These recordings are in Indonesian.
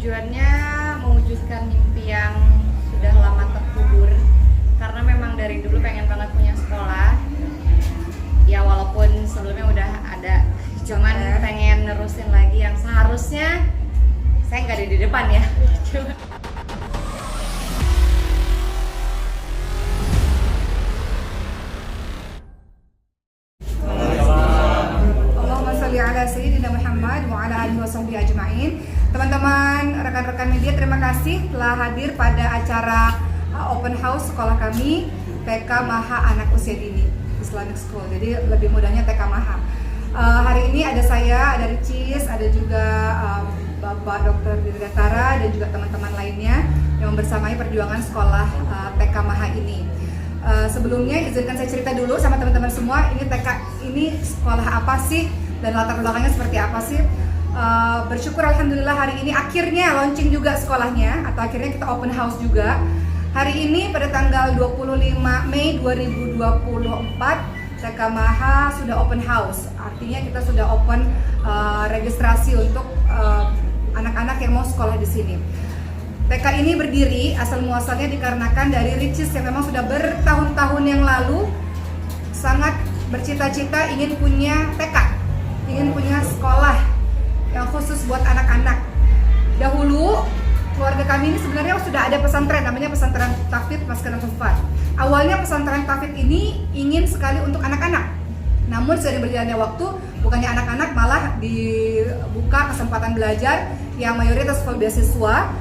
Tujuannya mewujudkan mimpi yang sudah lama terkubur, karena memang dari dulu pengen banget punya sekolah. Ya walaupun sebelumnya udah ada, cuman pengen nerusin lagi yang seharusnya saya nggak ada di depan ya. Allahumma sholli ala sayyidina Muhammad wa ala alihi washabbihi ajma'in. Teman-teman, rekan-rekan media, terima kasih telah hadir pada acara open house sekolah kami, TK Maha Anak Usia Dini Islamic School. Jadi lebih mudahnya TK Maha. Hari ini ada saya, ada Ricis, ada juga Bapak Dr. Dirgatara dan juga teman-teman lainnya yang membersamai perjuangan sekolah TK Maha ini. Sebelumnya izinkan saya cerita dulu sama teman-teman semua, ini TK ini sekolah apa sih dan latar belakangnya seperti apa sih. Bersyukur alhamdulillah hari ini akhirnya launching juga sekolahnya, atau akhirnya kita open house juga. Hari ini pada tanggal 25 Mei 2024 TK Maha sudah open house. Artinya kita sudah open registrasi untuk anak-anak yang mau sekolah di sini. TK ini berdiri asal muasalnya dikarenakan dari Ricis yang memang sudah bertahun-tahun yang lalu sangat bercita-cita ingin punya TK, ingin punya sekolah yang khusus buat anak-anak. Dahulu keluarga kami ini sebenarnya sudah ada pesantren, namanya pesantren Tahfidz Maskanan Hufat. Awalnya pesantren Tahfidz ini ingin sekali untuk anak-anak, namun seiring berjalannya waktu, bukannya anak-anak malah dibuka kesempatan belajar yang mayoritas full beasiswa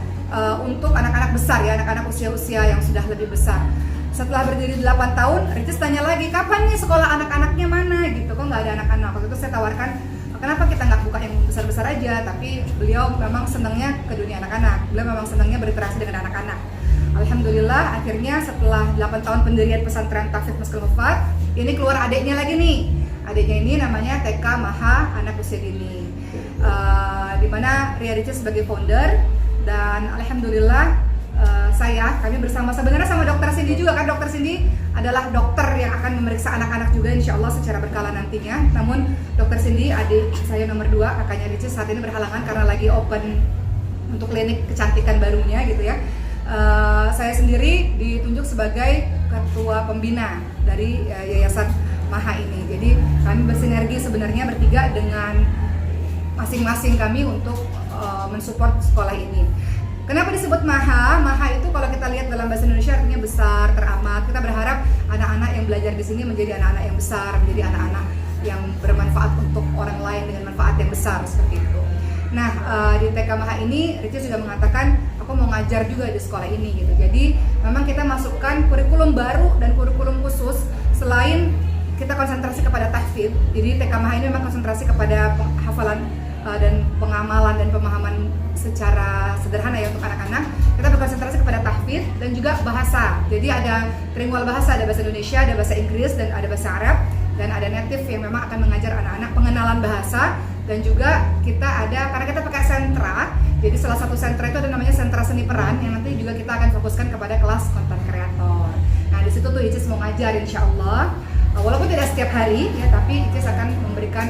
untuk anak-anak besar ya, anak-anak usia-usia yang sudah lebih besar. Setelah berdiri 8 tahun, Ricis tanya lagi, kapan nih sekolah anak-anaknya mana gitu, kok nggak ada anak-anak. Waktu itu saya tawarkan, kenapa kita nggak buka yang besar-besar aja, tapi beliau memang senangnya ke dunia anak-anak, beliau memang senangnya berinteraksi dengan anak-anak. Alhamdulillah akhirnya setelah 8 tahun pendirian pesantren Tahfidz Maskanan Hufat, ini keluar adiknya lagi nih. Adiknya ini namanya TK Maha Anak Usia Dini, dimana Ria Ricis sebagai founder. Dan alhamdulillah kami bersama sebenarnya sama Dokter Cindy juga kan. Dokter Cindy adalah dokter yang akan memeriksa anak-anak juga insya Allah secara berkala nantinya. Namun Dokter Cindy, adik saya nomor 2, kakaknya Ricis, saat ini berhalangan karena lagi open untuk klinik kecantikan barunya gitu ya. Saya sendiri ditunjuk sebagai ketua pembina dari Yayasan Maha ini. Jadi kami bersinergi sebenarnya bertiga dengan masing-masing kami untuk mensupport sekolah ini. Kenapa disebut Maha? Maha itu kalau kita lihat dalam bahasa Indonesia artinya besar, teramat. Kita berharap anak-anak yang belajar di sini menjadi anak-anak yang besar, menjadi anak-anak yang bermanfaat untuk orang lain dengan manfaat yang besar seperti itu. Nah, di TK Maha ini Ricis juga mengatakan aku mau ngajar juga di sekolah ini gitu. Jadi memang kita masukkan kurikulum baru dan kurikulum khusus. Selain kita konsentrasi kepada tahfidz, jadi TK Maha ini memang konsentrasi kepada hafalan dan pengamalan dan pemahaman secara sederhana ya untuk anak-anak. Kita berkonsentrasi kepada tahfidz dan juga bahasa. Jadi ada trilingual bahasa, ada bahasa Indonesia, ada bahasa Inggris, dan ada bahasa Arab, dan ada native yang memang akan mengajar anak-anak pengenalan bahasa. Dan juga kita ada, karena kita pakai sentra, jadi salah satu sentra itu ada namanya sentra seni peran yang nanti juga kita akan fokuskan kepada kelas konten kreator. Nah di situ tuh Icis mau ngajar insya Allah, walaupun tidak setiap hari ya, tapi Icis akan memberikan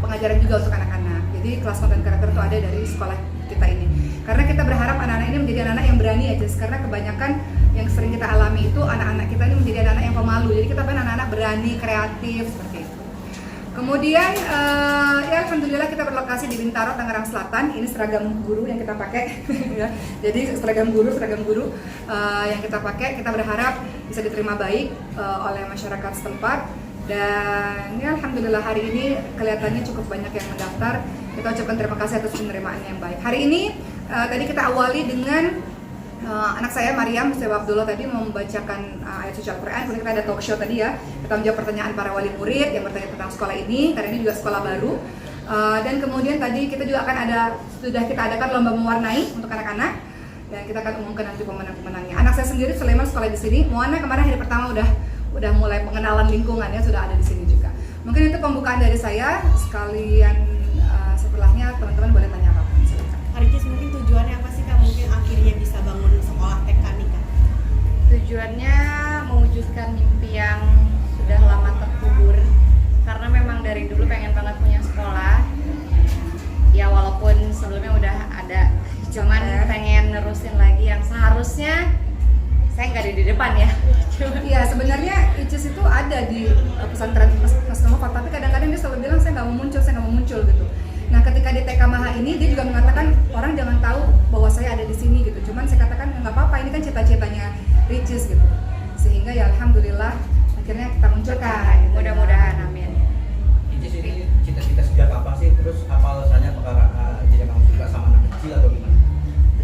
pengajaran juga untuk anak-anak. Jadi kelas konten kreator itu ada dari sekolah kita ini. Karena kita berharap anak-anak ini menjadi anak-anak yang berani aja. Karena kebanyakan yang sering kita alami itu anak-anak kita ini menjadi anak-anak yang pemalu. Jadi kita pengen anak-anak berani, kreatif seperti itu. Kemudian ya alhamdulillah kita berlokasi di Bintaro, Tangerang Selatan. Ini seragam guru yang kita pakai. Ya. Jadi seragam guru yang kita pakai. Kita berharap bisa diterima baik oleh masyarakat setempat. Dan ya alhamdulillah hari ini kelihatannya cukup banyak yang mendaftar. Kita ucapkan terima kasih atas penerimaan yang baik. Hari ini tadi kita awali dengan anak saya Mariam Mustafa Abdullah tadi membacakan ayat suci Al-Quran. Kemudian kita ada talk show tadi ya. Kita menjawab pertanyaan para wali murid yang bertanya tentang sekolah ini, karena ini juga sekolah baru. Dan kemudian tadi kita juga akan sudah kita adakan lomba mewarnai untuk anak-anak. Dan kita akan umumkan nanti pemenang-pemenangnya. Anak saya sendiri Sulaiman sekolah di sini. Moana kemarin hari pertama udah mulai pengenalan lingkungannya, sudah ada di sini juga. Mungkin itu pembukaan dari saya. Sekalian setelahnya teman-teman boleh tanya apa-apa. Silakan. Ricis, mungkin tujuannya apa sih Kak? Mungkin akhirnya bisa bangun sekolah TK nih Kak? Tujuannya mewujudkan mimpi yang sudah lama terkubur, karena memang dari dulu pengen banget punya sekolah. Ya walaupun sebelumnya udah ada, cuman pengen nerusin lagi yang seharusnya saya nggak ada di depan ya. Iya, sebenarnya Icis itu ada di pesantren Mas Nova, tapi kadang-kadang dia selalu bilang saya nggak mau muncul gitu. Nah, ketika di TK Maha ini dia juga mengatakan orang jangan tahu bahwa saya ada di sini gitu. Cuman saya katakan nggak apa-apa, ini kan cita-citanya Icis gitu. Sehingga ya alhamdulillah akhirnya kita munculkan. Gitu. Mudah-mudahan, amin. Icis ini cita-cita sejak kapan sih? Terus apa alasannya? Apakah jadi memang suka sama anak kecil atau gimana?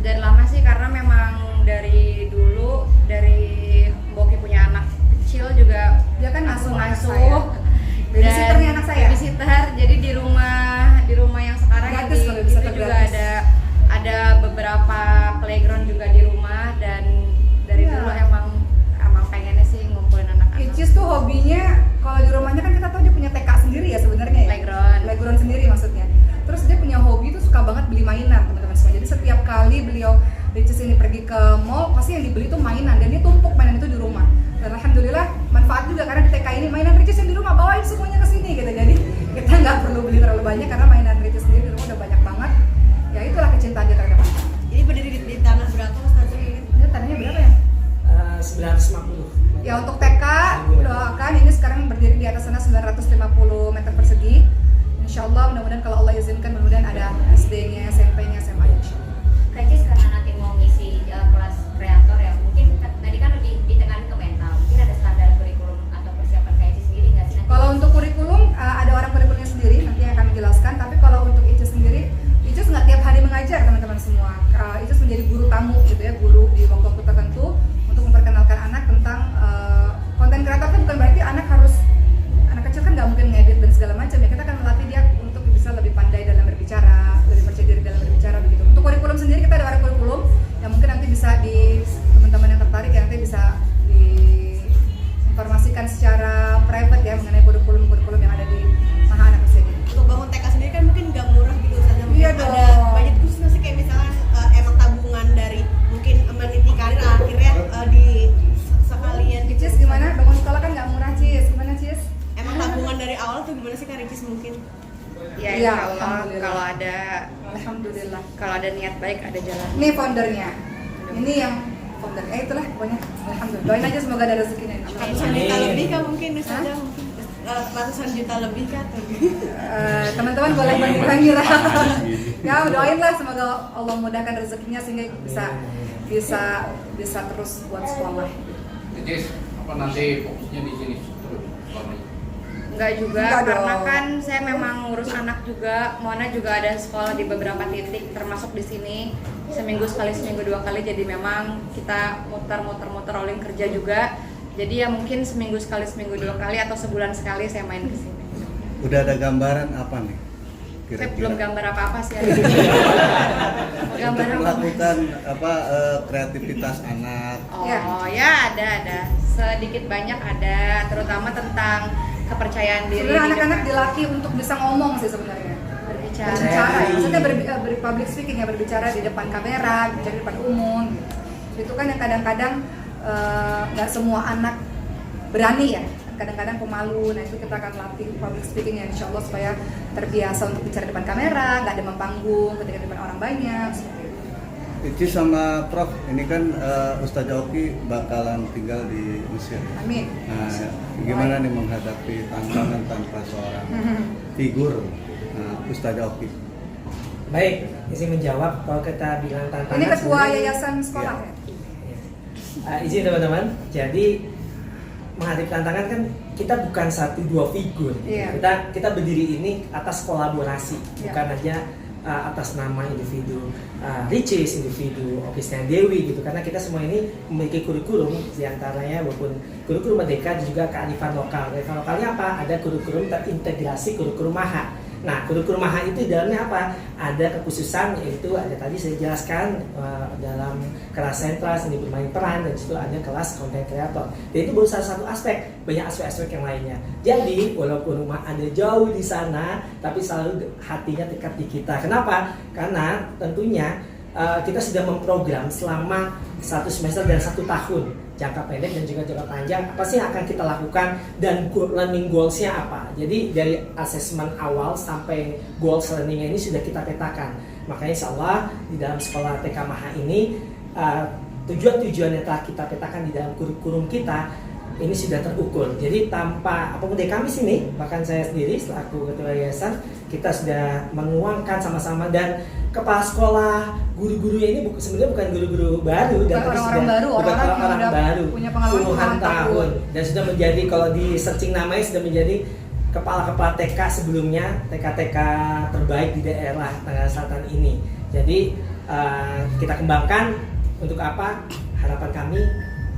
Dan lama sih karena memang dari dulu dari Boki punya anak kecil juga Dia kan asuh-asuh babysitternya anak saya. babysitter, jadi di rumah yang sekarang Gratis di, kalau bisa itu juga gratis. ada beberapa playground juga di rumah, dan dari Iya. dulu emang pengennya sih ngumpulin anak-anak. Icis tuh hobinya kalau di rumahnya kan kita tahu dia punya TK sendiri ya sebenarnya ya. Playground sendiri maksudnya. Terus dia punya hobi tuh suka banget beli mainan teman-teman semua. Jadi setiap kali beliau Icis ini pergi ke mall pasti yang dibeli tuh mainan, dan dia tumpuk mainan itu di rumah. Dan alhamdulillah manfaat juga karena di TK ini mainan Ricis yang di rumah bawain semuanya ke sini gitu. Jadi kita nggak perlu beli terlalu banyak karena mainan Ricis sendiri di rumah udah banyak banget. Ya itulah kecintaan dia terhadap anak. Ini berdiri di tanah berapa Ustazah? Ini tanahnya berapa ya? 950. Ya untuk TK doakan ini sekarang berdiri di atas sana 950 meter persegi. Insya Allah mudah-mudahan kalau Allah izinkan mudah-mudahan ada SD-nya, SMP-nya, SMA-nya insya Allah. Kayaknya karena nanti mau ngisi kelas kreator ya, mungkin tadi kan lebih ditekan ke mental, mungkin ada standar kurikulum atau persiapan KIC sendiri nggak sih nanti? Kalau untuk kurikulum ada orang kurikulumnya sendiri nanti yang akan menjelaskan. Tapi kalau untuk Icis sendiri, Icis nggak tiap hari mengajar teman-teman semua. Icis menjadi guru tamu gitu ya, guru di waktu-waktu tertentu untuk memperkenalkan anak tentang konten kreator. Itu bukan berarti anak kecil kan nggak mungkin ngedit dan segala macam ya. Kita akan melatih dia untuk bisa lebih pandai dalam berbicara, lebih percaya diri dalam berbicara begitu. Untuk kurikulum sendiri kita ada orang kurikulum yang mungkin nanti bisa di teman-teman yang tertarik ya nanti bisa diinformasikan secara private ya mengenai kurikulum yang ada di Maha Anak Usia Dini. Untuk bangun TK sendiri kan mungkin nggak murah gitu Ustazah. Mungkin Iya ada dong. budget khusus nggak sih, kayak misalkan emang tabungan dari mungkin meniti karir akhirnya di sekalian gitu. Cis gimana? Bangun sekolah kan nggak murah Cis. Gimana Cis? Emang tabungan dari awal tuh gimana sih Kak Ricis mungkin? Ya Iya, insya Allah alhamdulillah. Alhamdulillah. kalau ada niat baik ada jalan. Ini foundernya. Ini yang founder. Itulah pokoknya. Alhamdulillah. Doain aja semoga ada rezekinya. Insya Allah. Ratusan juta lebih Kak mungkin Ustazah, mungkin ratusan juta lebih Kak atau Teman-teman boleh mengira-ngira. Ya doain lah semoga Allah mudahkan rezekinya sehingga bisa terus buat sekolah. Icis, apa nanti fokusnya di sini terus selama ini? Enggak juga, Enggak karena dong. kan saya memang ngurus anak juga. Mona juga ada sekolah di beberapa titik, termasuk di sini seminggu sekali, seminggu 2 kali. Jadi memang kita muter rolling kerja juga. Jadi ya mungkin seminggu sekali, seminggu 2 kali, atau sebulan sekali saya main ke sini. Udah ada gambaran apa nih? Saya belum gambar apa-apa sih. Mau Untuk gambar apa? melakukan kreativitas anak. Oh Ya. ya ada. Sedikit banyak ada, terutama tentang kepercayaan diri. Sebenarnya di anak-anak depan. dilatih untuk bisa ngomong sih sebenarnya. Berbicara. Berbicara, maksudnya public speaking ya, berbicara di depan kamera, berbicara di depan umum. Itu kan yang kadang-kadang nggak semua anak berani ya. Kadang-kadang pemalu. Nah itu kita akan latih public speaking ya, insya Allah supaya terbiasa untuk bicara di depan kamera, nggak demam panggung ketika di depan orang banyak. Seperti itu. Icis sama Prof, ini kan Ustazah Oki bakalan tinggal di Mesir. Amin. Nah, gimana nih menghadapi tantangan tanpa seorang figur Ustazah Oki? Baik, izin menjawab. Kalau kita bilang tantangan, Ini ketua sebenarnya- yayasan sekolah ya. Izin teman-teman. Jadi menghadapi tantangan kan kita bukan 1-2 figur. Iya. Kita berdiri ini atas kolaborasi, Iya. bukan aja atas nama individu Ricis, individu Okisnya Dewi gitu. Karena kita semua ini memiliki kurikulum, diantaranya walaupun kurikulum Merdeka dan juga kearifan lokal. Kearifan lokalnya apa? Ada kurikulum terintegrasi kurikulum Maha. Nah, kurikulum Maha itu di dalamnya apa? Ada kekhususan, yaitu ada tadi saya jelaskan dalam kelas sentral seni bermain peran, dan situ ada kelas content creator. Dan itu baru salah satu aspek, banyak aspek-aspek yang lainnya. Jadi walaupun rumah ada jauh di sana, tapi selalu hatinya dekat di kita. Kenapa? Karena tentunya kita sudah memprogram selama 1 semester dan 1 tahun, jangka pendek dan juga jangka panjang, apa sih yang akan kita lakukan dan learning goals-nya apa. Jadi dari asesmen awal sampai goals learning-nya ini sudah kita petakan. Makanya insya Allah di dalam sekolah TK Maha ini tujuan-tujuan yang telah kita petakan di dalam kurikulum kita ini sudah terukur. Jadi tanpa apapun dari kami sini, bahkan saya sendiri selaku ketua yayasan, kita sudah menuangkan sama-sama, dan kepala sekolah, guru-gurunya ini sebenarnya bukan guru-guru baru, Bukan orang-orang baru, orang-orang yang udah baru, punya pengalaman puluhan puluhan tahun. dan sudah menjadi, kalau di searching namanya sudah menjadi kepala-kepala TK sebelumnya, TK-TK terbaik di daerah Tenggara Selatan ini. Jadi kita kembangkan untuk apa? Harapan kami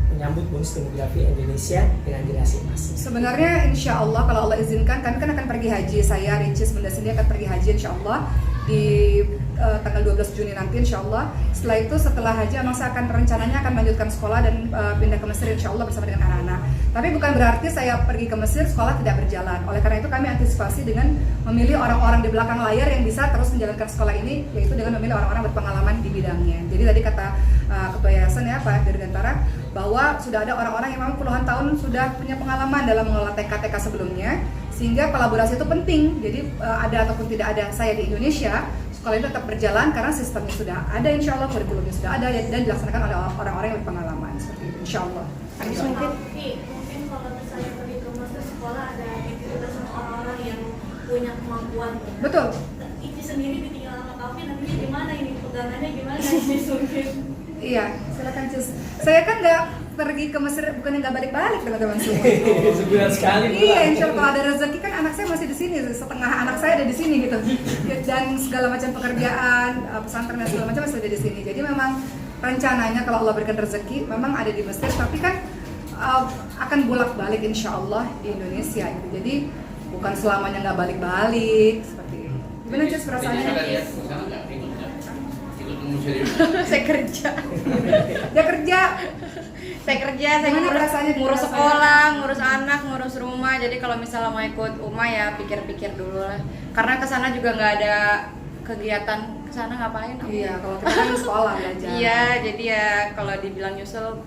menyambut bonus demografi Indonesia dengan generasi emas. Sebenarnya insya Allah kalau Allah izinkan, kami kan akan pergi haji. Saya, Ricis, Bunda Cindy akan pergi haji insya Allah di tanggal 12 Juni nanti insya Allah. Setelah itu, setelah haji, memang saya akan rencananya akan melanjutkan sekolah dan pindah ke Mesir insya Allah bersama dengan anak-anak. Tapi bukan berarti saya pergi ke Mesir, sekolah tidak berjalan. Oleh karena itu kami antisipasi dengan memilih orang-orang di belakang layar yang bisa terus menjalankan sekolah ini, yaitu dengan memilih orang-orang berpengalaman di bidangnya. Jadi tadi kata Ketua Yayasan ya Pak Dirgantara, bahwa sudah ada orang-orang yang memang puluhan tahun sudah punya pengalaman dalam mengelola TK-TK sebelumnya, sehingga kolaborasi itu penting. Jadi ada ataupun tidak ada saya di Indonesia, sekolah ini tetap berjalan karena sistemnya sudah ada, insya Allah kurikulumnya sudah ada dan dilaksanakan oleh orang-orang yang berpengalaman seperti itu, insya Allah. Mungkin kalau misalnya pergi ke Mesir sekolah ada aktivitas sama orang-orang yang punya kemampuan. Betul. Ici sendiri ditinggal sama Kavin, nantinya gimana ini pegangannya gimana Ici mungkin? Iya, silakan Cis. Saya kan nggak pergi ke Mesir, bukannya nggak balik-balik teman-teman semua. Sebulan sekali. Iya, insya Allah kalau ada rezeki kan anak saya masih di sini, setengah anak saya ada di sini gitu. Dan segala macam pekerjaan, pesantren dan segala macam masih ada di sini. Jadi memang rencananya kalau Allah berikan rezeki, memang ada di Mesir, tapi kan akan bolak-balik insya Allah di Indonesia gitu. Jadi bukan selamanya nggak balik-balik seperti itu. Gimana Cis perasaannya? Saya kerja. Dia kerja. Saya kerja, saya Gimana perasaannya di ngurus tempat sekolah, ngurus anak, ngurus rumah. Jadi kalau misalnya mau ikut Uma ya pikir-pikir dulu lah. Karena kesana juga nggak ada kegiatan, kesana ngapain? Iya, kalau kita kan sekolah belajar. Iya, jadi ya kalau dibilang nyusul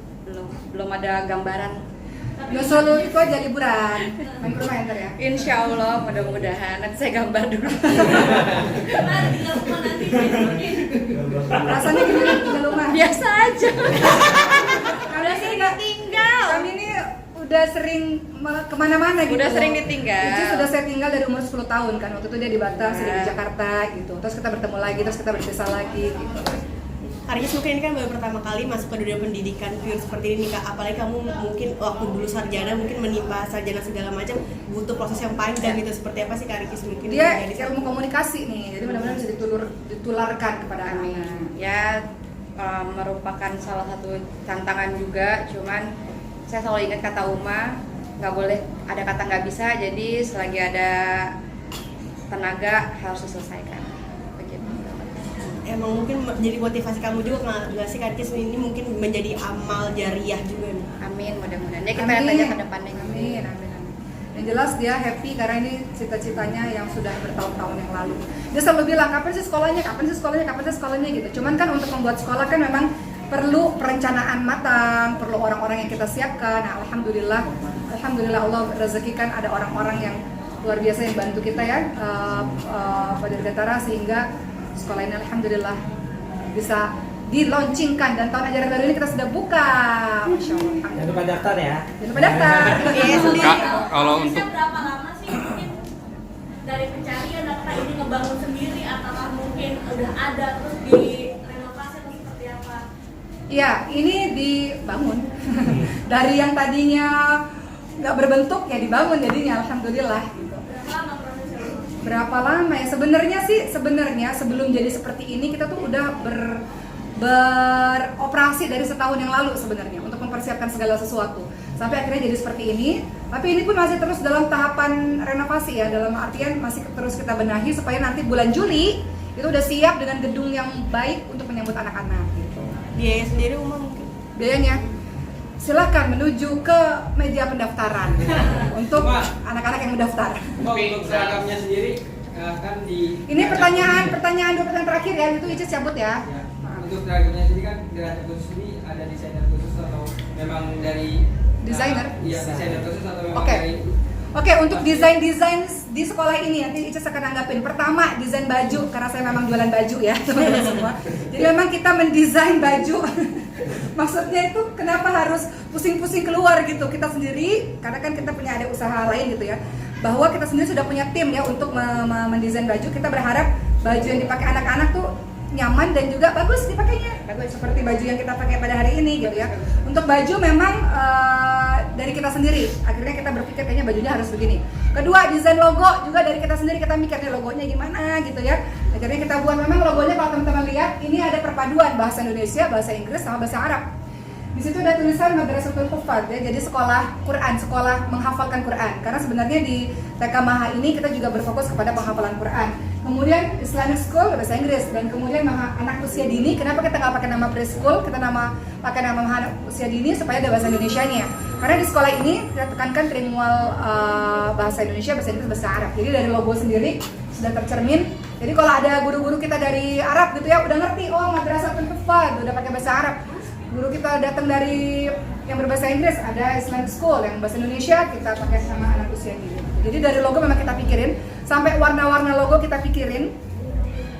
belum ada gambaran. Nyusul itu aja liburan, main ke rumah enter ya. Insya Allah mudah-mudahan nanti saya gambar dulu. Nah, tinggal rumah nanti mungkin. Rasanya gimana tinggal rumah? Biasa aja. Kami sih nggak tinggal. Kami ini udah sering kemana-mana gitu. Udah sering ditinggal. Jadi sudah saya tinggal dari umur 10 tahun kan. Waktu itu dia di Batam, saya di Jakarta gitu. Terus kita bertemu lagi, terus kita berpisah lagi gitu. Karis mungkin ini kan baru pertama kali masuk ke dunia pendidikan pure seperti ini Kak. Apalagi kamu mungkin waktu dulu sarjana mungkin menimpa sarjana segala macam butuh proses yang panjang gitu. Seperti apa sih Karis mungkin? Dia ilmu komunikasi nih, jadi benar-benar bisa ditularkan kepada anak. Ya merupakan salah satu tantangan juga. Cuman saya selalu ingat kata Uma, nggak boleh ada kata nggak bisa. Jadi selagi ada tenaga harus diselesaikan. Emang mungkin jadi motivasi kamu juga nggak sih Karis ini mungkin menjadi amal jariah juga nih. Amin, mudah-mudahan. Ya kita lihat aja ke depannya. Amin. Yang jelas dia happy karena ini cita-citanya yang sudah bertahun-tahun yang lalu. Dia selalu bilang kapan sih sekolahnya, kapan sih sekolahnya, kapan sih sekolahnya gitu. Cuman kan untuk membuat sekolah kan memang perlu perencanaan matang, perlu orang-orang yang kita siapkan. Nah, alhamdulillah Allah rezekikan ada orang-orang yang luar biasa yang bantu kita ya, Pak Dirgantara, sehingga sekolah ini alhamdulillah bisa di-launchingkan dan tahun ajaran baru ini kita sudah buka. Masya Allah. Jangan lupa daftar ya. Jangan lupa daftar. Kalau untuk Prosesnya berapa lama sih mungkin dari pencarian data ini ngebangun sendiri atau mungkin udah ada terus direnovasi atau seperti apa? Iya, ini dibangun dari yang tadinya nggak berbentuk ya dibangun jadinya alhamdulillah. Gitu. Berapa lama prosesnya? Berapa lama ya? Sebenarnya sebelum jadi seperti ini kita tuh udah beroperasi dari setahun yang lalu sebenarnya untuk mempersiapkan segala sesuatu sampai akhirnya jadi seperti ini. Tapi ini pun masih terus dalam tahapan renovasi ya, dalam artian masih terus kita benahi supaya nanti bulan Juli itu udah siap dengan gedung yang baik untuk menyambut anak-anak gitu. Biaya sendiri Uma mungkin? Biayanya silahkan menuju ke meja pendaftaran untuk anak-anak yang mendaftar. Untuk seragamnya sendiri kan di Ini pertanyaan terakhir ya, itu Icis cabut ya. Untuk seragamnya sendiri kan Derajat khusus ini ada desainer khusus atau memang dari Desainer? Iya, desainer khusus atau memang Oke. dari Oke, untuk desain di sekolah ini nanti Ica akan nanggapin. Pertama, desain baju karena saya memang jualan baju ya teman-teman semua. Jadi memang kita mendesain baju. Maksudnya itu kenapa harus pusing-pusing keluar gitu kita sendiri? Karena kan kita punya ada usaha lain gitu ya. Bahwa kita sendiri sudah punya tim ya untuk mendesain baju. Kita berharap baju yang dipakai anak-anak tuh nyaman dan juga bagus dipakainya, bagus seperti baju yang kita pakai pada hari ini gitu ya. Untuk baju memang dari kita sendiri, akhirnya kita berpikir kayaknya bajunya harus begini. Kedua, desain logo juga dari kita sendiri, kita mikir nih logonya gimana gitu ya. Akhirnya kita buat, memang logonya kalau teman-teman lihat ini ada perpaduan bahasa Indonesia, bahasa Inggris sama bahasa Arab. Di situ ada tulisan Madrasatul Huffaz ya, jadi sekolah Quran, sekolah menghafalkan Quran. Karena sebenarnya di TK Maha ini kita juga berfokus kepada penghafalan Quran. Kemudian Islamic School bahasa Inggris, dan kemudian anak usia dini. Kenapa kita nggak pakai nama preschool? Kita pakai nama anak usia dini supaya ada bahasa Indonesianya. Karena di sekolah ini kita tekankan trilingual bahasa Indonesia, bahasa Inggris, bahasa Arab. Jadi dari logo sendiri sudah tercermin. Jadi kalau ada guru-guru kita dari Arab gitu ya, udah ngerti, oh Madrasatul Huffaz, udah pakai bahasa Arab. Guru kita datang dari yang berbahasa Inggris, ada Islamic School, yang bahasa Indonesia kita pakai sama anak usia dini. Jadi dari logo memang kita pikirin, sampai warna-warna logo kita pikirin,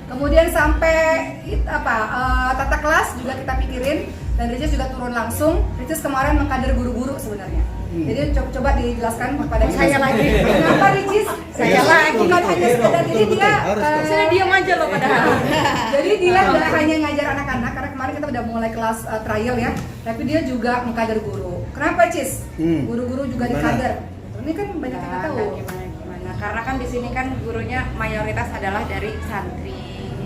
kemudian sampai tata kelas juga kita pikirin, dan Ricis juga turun langsung. Ricis kemarin mengkader guru-guru sebenarnya. Jadi coba dijelaskan kepada saya lagi. Kenapa Ricis? Saya lagi. Bukan hanya sekedar, jadi dia saya diam aja loh padahal. Jadi dia nggak hanya ngajar anak-anak, karena kemarin kita udah mulai kelas trial ya, tapi dia juga mengkader guru. Kenapa Cis? Guru-guru juga dikader. Ini kan banyak yang nggak tahu. Gimana? Karena kan di sini kan gurunya mayoritas adalah dari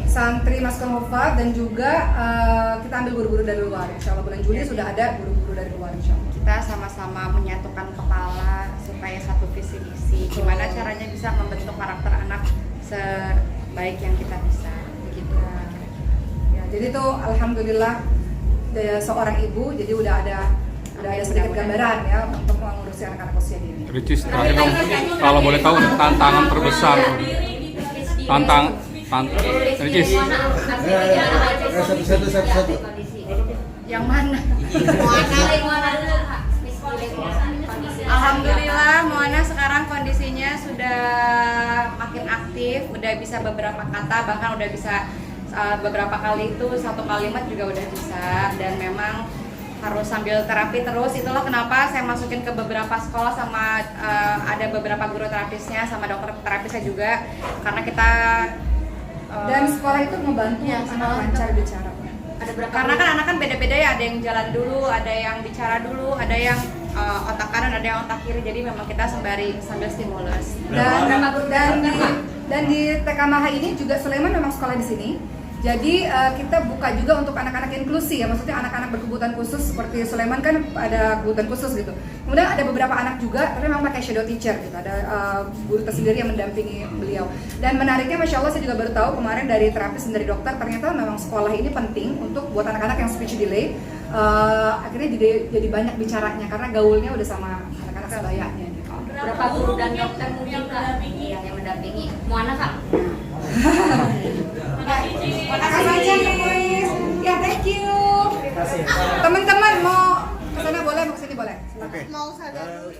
santri Madrasatul Huffaz, dan juga kita ambil guru-guru dari luar. Insya Allah bulan Juli sudah ada guru-guru dari luar, insya Allah. Kita sama-sama menyatukan kepala supaya satu visi misi. Gimana caranya bisa membentuk karakter anak sebaik yang kita bisa, begitu. Ya, jadi tuh alhamdulillah seorang ibu, jadi udah ada sedikit gambaran ya untuk mengurusi anak-anak usia dini. Ricis, terakhir dong, kalau boleh tahu tantangan terbesar, Ricis. Satu. Yang mana? Moana dulu Kak. Alhamdulillah Moana sekarang kondisinya sudah makin aktif, udah bisa beberapa kata, bahkan udah bisa beberapa kali itu satu kalimat juga udah bisa, dan memang harus sambil terapi terus. Itulah kenapa saya masukin ke beberapa sekolah sama ada beberapa guru terapisnya sama dokter terapisnya juga, karena kita dan sekolah itu membantu anak lancar bicara. Karena kan anak kan beda-beda ya, ada yang jalan dulu, ada yang bicara dulu, ada yang otak kanan, ada yang otak kiri. Jadi memang kita sambil stimulus. Dan di TK Maha ini juga Sulaiman memang sekolah di sini. Jadi kita buka juga untuk anak-anak inklusi ya, maksudnya anak-anak berkebutuhan khusus seperti Sulaiman kan ada kebutuhan khusus gitu. Kemudian ada beberapa anak juga, tapi memang pakai shadow teacher gitu, ada guru tersendiri yang mendampingi beliau. Dan menariknya, masya Allah saya juga baru tahu kemarin dari terapis dan dari dokter, ternyata memang sekolah ini penting untuk buat anak-anak yang speech delay. Akhirnya jadi banyak bicaranya karena gaulnya udah sama anak-anak sebayanya. Gitu. Berapa guru dan dokter mungkin Kak yang mendampingi Moana Kak? Makasih guys. Ya, thank you. Teman-teman mau kesana boleh, mau kesini boleh. Oke. Mau saja dulu.